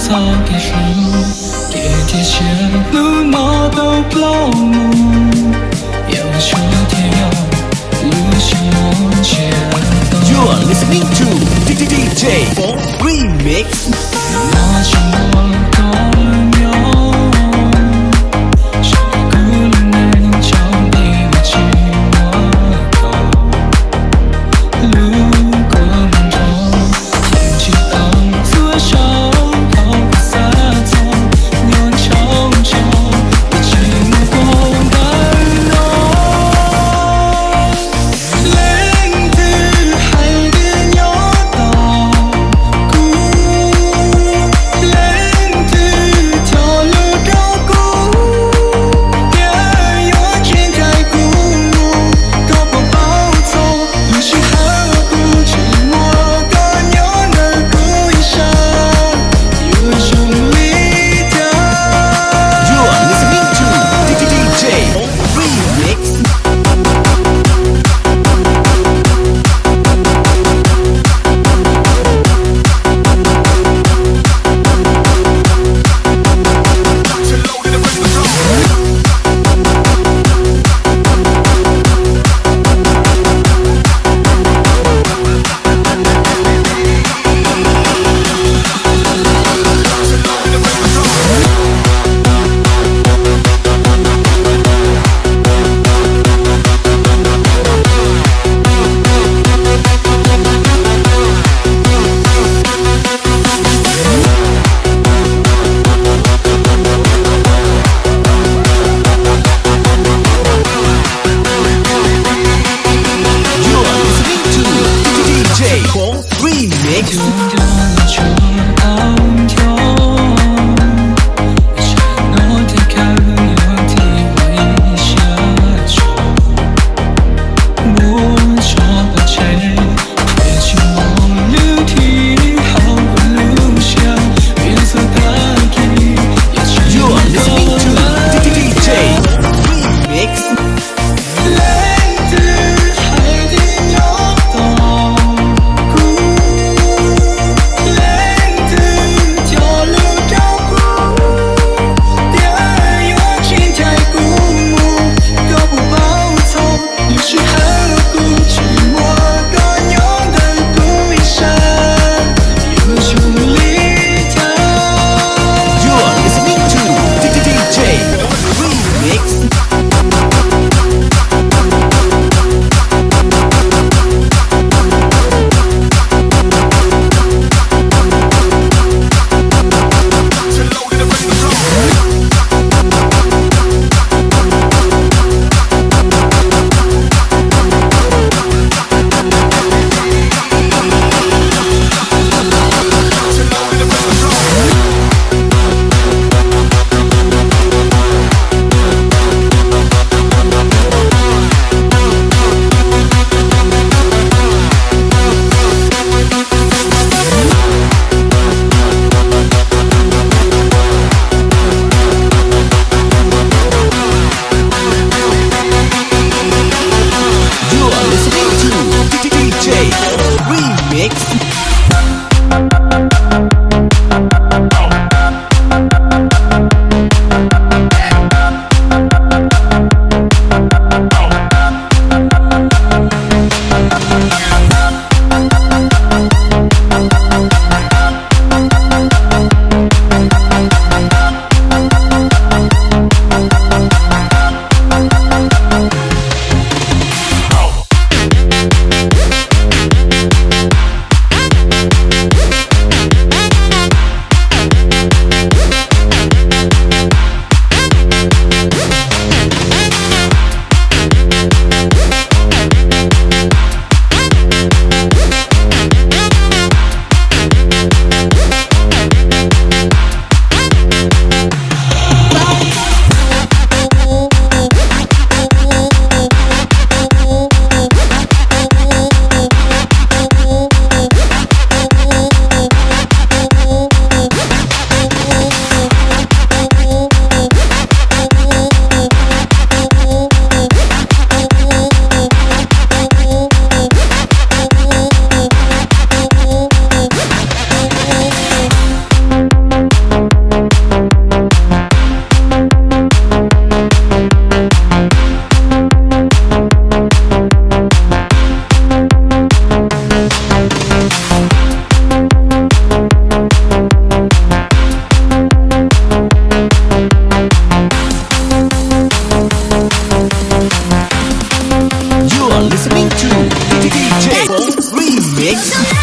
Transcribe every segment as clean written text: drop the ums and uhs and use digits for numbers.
早给时，跌跌前路那都飘慕，要说天路上往前走。You are listening to Deejayz Hmong Remix。那是我的梦，是孤零零将你我紧握头，路过梦中，天气当作上好不洒脱，鸟悄悄，被寂寞光带浓。冷的海边游到孤，冷的条路高谷，别有天开古木，高坡暴走，旅行何不寂寞，高牛的故意上，有种力量。You are listening to Deejayz Hmong Remix。You are listening to Deejayz Hmong Remix。丢了就当丢，承诺的看有体会下去，不说抱歉，别请我留体，好不留下，别做打击，也只 You 有 are listening to 来。 Deejayz Hmong Remix。冷的海底游到孤，冷เ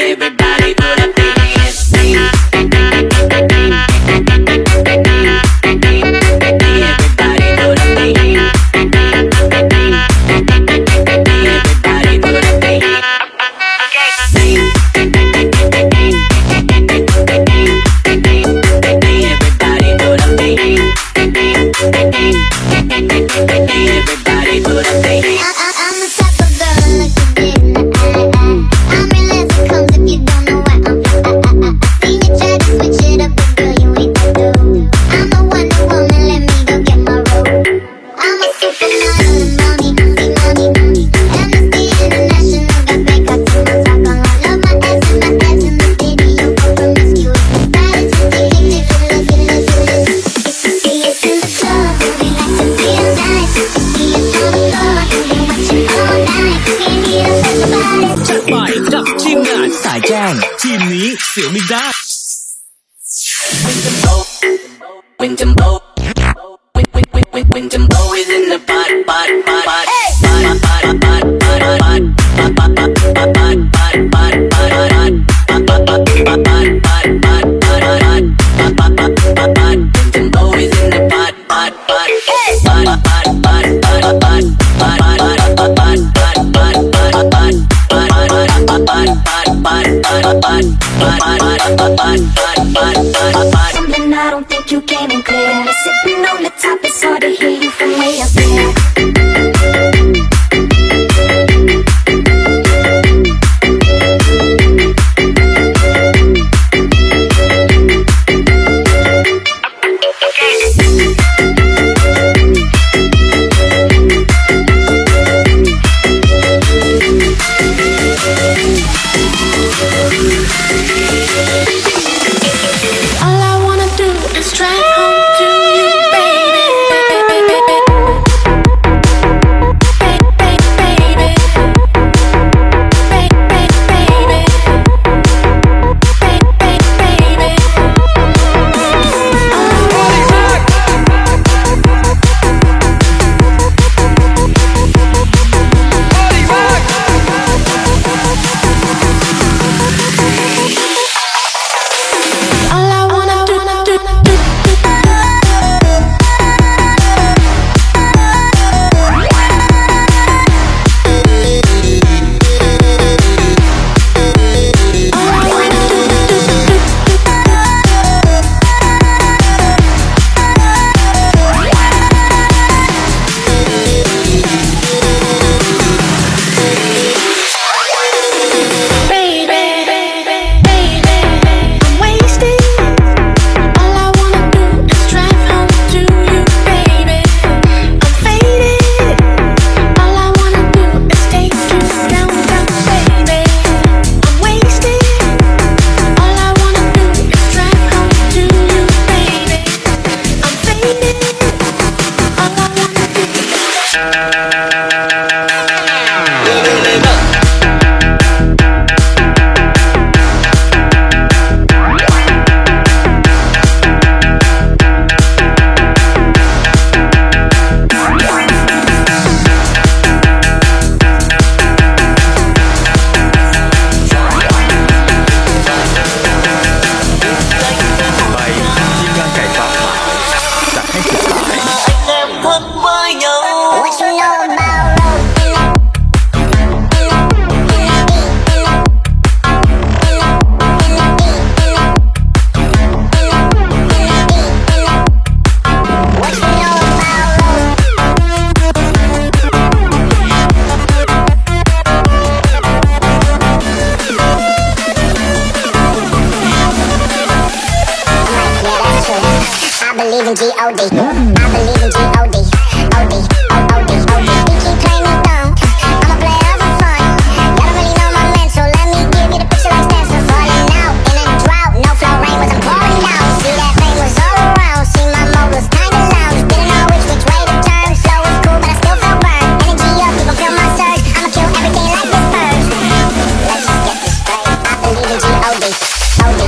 Everybody put up their hands. Everybody put up their hands. Everybody put up their hands. Everybody put up their hands. Everybody put up their hands. I'm the type of girl like you get in the eye. I'm real as it comes if you don't know where I'm from. Seen you try to switch it up, but girl, you ain't that dude. I'm a Wonder Woman, let me go get my robe. I'm a supermodel, mommy, see mommy. Amnesty International, got Bangkok to my talk on. Love my ass and my ass in the video for promiscuous. Ride it to the addicted, feel it. If you see us in the club, we like to feel nice. If you see us on the floor, we'll be watching all night. Can't hear us everybody. จัดไปกับทีมงานสายแจ้งทีมนี้เสียไม่ได้ When Jumbo is in the pot. Something I don't think you came in clear. Sipping on the top, it's hard to hear you from way up there. All I wanna do is drive home to you, baby. All I wanna do. I'm wasted. All I wanna do is drive home to you, baby. I'm faded. All I wanna do is take you downtown, baby. I'm wasted. All I wanna do is drive home to you, baby. I'm faded. All I wanna do isไปทีมงานไก่ฟ้าขาวจัดให้สุดสาย what you know about What you know about Yeah, that's true. I believe in G.O.D. I believe in G.O.D. O.D. O.O.D. O.D. He keep playing me dumb. I'm a player for fun. Y'all don't really know my man, so let me give you the picture like Stanza. Falling out in a drought. No flow rain was I'm pouring out. See that fame was all around. See my mode was kinda lounge. Didn't know which way to turn. Flow was cool, but I still felt burned. Energy up, you gon' feel my surge. I'ma kill everything like this purge. Let's just get this straight. I believe in G.O.D. O.D. O.D.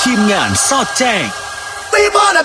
ทีมงานสอดแจ้ง We wanna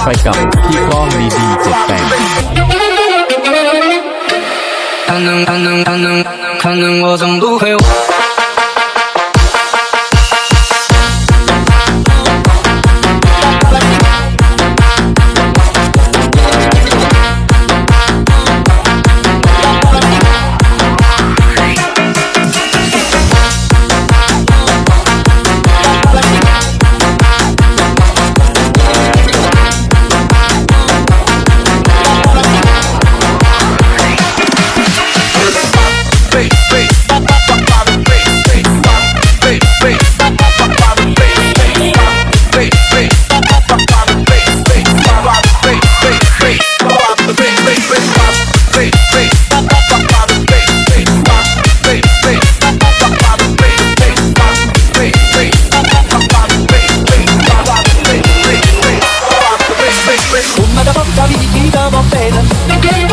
ไปกับพี่ก้องดีๆ78可能我总不会忘。 bass, bass, pop, pop, pop, pop, bass. Hey.